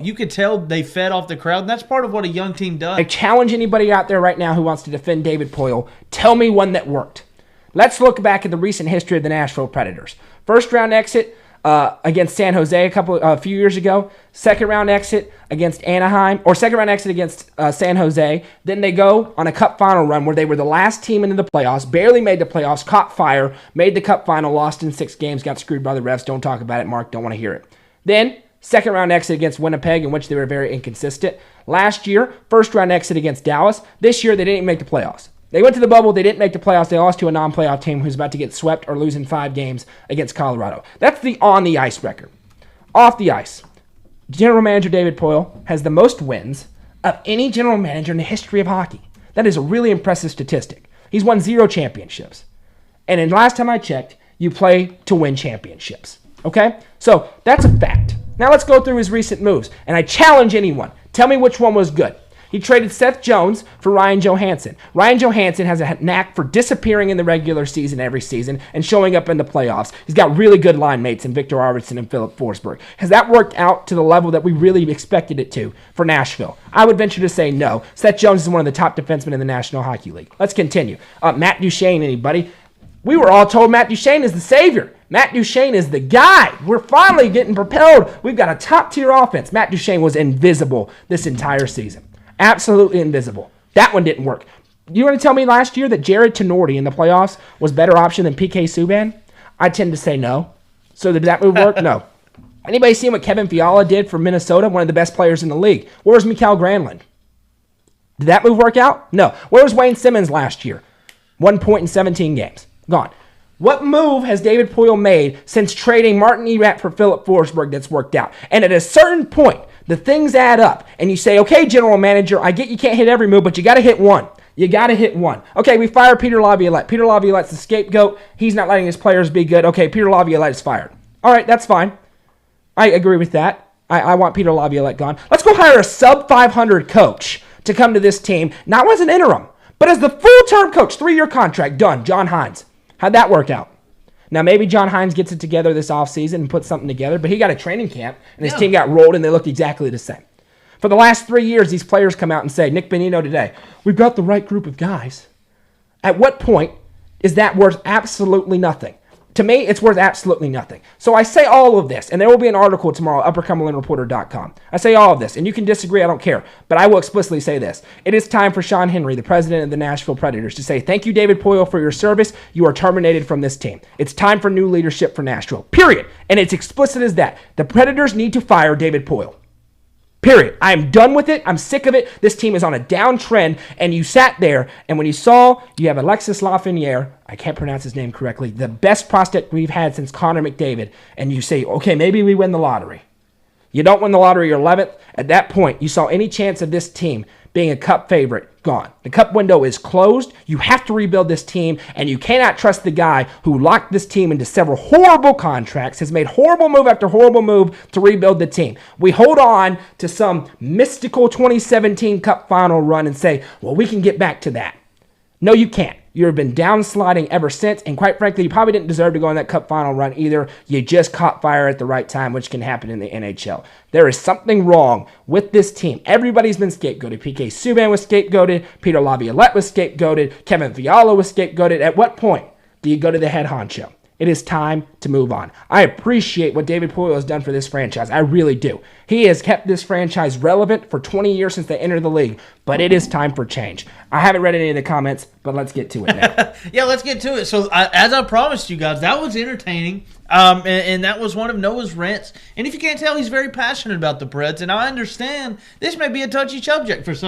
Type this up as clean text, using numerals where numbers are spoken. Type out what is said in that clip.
You could tell they fed off the crowd, and that's part of what a young team does. I challenge anybody out there right now who wants to defend David Poile. Tell me one that worked. Let's look back at the recent history of the Nashville Predators. First round exit against San Jose a few years ago. Second round exit against Anaheim, or second round exit against San Jose. Then they go on a cup final run where they were the last team into the playoffs, barely made the playoffs, caught fire, made the cup final, lost in 6 games, got screwed by the refs. Don't talk about it, Mark. Don't want to hear it. Then second round exit against Winnipeg, in which they were very inconsistent. Last year, first round exit against Dallas. This year, they didn't even make the playoffs. They went to the bubble. They didn't make the playoffs. They lost to a non-playoff team who's about to get swept or lose in 5 games against Colorado. That's the on-the-ice record. Off the ice, general manager David Poile has the most wins of any general manager in the history of hockey. That is a really impressive statistic. He's won 0 championships. And last time I checked, you play to win championships. Okay? So that's a fact. Now let's go through his recent moves. And I challenge anyone. Tell me which one was good. He traded Seth Jones for Ryan Johansson. Ryan Johansson has a knack for disappearing in the regular season every season and showing up in the playoffs. He's got really good line mates in Victor Arvidsson and Philip Forsberg. Has that worked out to the level that we really expected it to for Nashville? I would venture to say no. Seth Jones is one of the top defensemen in the National Hockey League. Let's continue. Matt Duchene, anybody? We were all told Matt Duchene is the savior. Matt Duchene is the guy. We're finally getting propelled. We've got a top-tier offense. Matt Duchene was invisible this entire season. Absolutely invisible. That one didn't work. You want to tell me last year that Jared Tenorti in the playoffs was a better option than PK Subban? I tend to say no. So did that move work? No. Anybody seen what Kevin Fiala did for Minnesota, one of the best players in the league? Where was Mikael Granlund? Did that move work out? No. Where was Wayne Simmons last year? 1 point in 17 games. Gone. What move has David Poile made since trading Martin Erat for Philip Forsberg that's worked out? And at a certain point, the things add up, and you say, okay, general manager, I get you can't hit every move, but you got to hit one. You got to hit one. Okay, we fire Peter Laviolette. Peter Laviolette's the scapegoat. He's not letting his players be good. Okay, Peter Laviolette is fired. All right, that's fine. I agree with that. I want Peter Laviolette gone. Let's go hire a sub-500 coach to come to this team, not as an interim, but as the full-term coach, 3-year contract, done, John Hines. How'd that work out? Now, maybe John Hines gets it together this offseason and puts something together, but he got a training camp, and his team got rolled, and they looked exactly the same. For the last 3 years, these players come out and say, Nick Bonino today, we've got the right group of guys. At what point is that worth absolutely nothing? To me, it's worth absolutely nothing. So I say all of this, and there will be an article tomorrow, uppercumberlandreporter.com. I say all of this, and you can disagree, I don't care, but I will explicitly say this. It is time for Sean Henry, the president of the Nashville Predators, to say, thank you, David Poile, for your service. You are terminated from this team. It's time for new leadership for Nashville, period. And it's explicit as that. The Predators need to fire David Poile. Period. I am done with it. I'm sick of it. This team is on a downtrend, and you sat there, and when you saw you have Alexis Lafreniere, I can't pronounce his name correctly, the best prospect we've had since Connor McDavid, and you say, okay, maybe we win the lottery. You don't win the lottery, you're 11th. At that point, you saw any chance of this team being a cup favorite, gone. The cup window is closed. You have to rebuild this team, and you cannot trust the guy who locked this team into several horrible contracts, has made horrible move after horrible move to rebuild the team. We hold on to some mystical 2017 cup final run and say, well, we can get back to that. No, you can't. You've been downsliding ever since, and quite frankly, you probably didn't deserve to go on that cup final run either. You just caught fire at the right time, which can happen in the NHL. There is something wrong with this team. Everybody's been scapegoated. PK Subban was scapegoated. Peter Laviolette was scapegoated. Kevin Fiala was scapegoated. At what point do you go to the head honcho? It is time to move on. I appreciate what David Poile has done for this franchise. I really do. He has kept this franchise relevant for 20 years since they entered the league, but it is time for change. I haven't read any of the comments, but let's get to it now. Yeah, let's get to it. So, as I promised you guys, that was entertaining, and that was one of Noah's rants. And if you can't tell, he's very passionate about the Preds, and I understand this may be a touchy subject for some.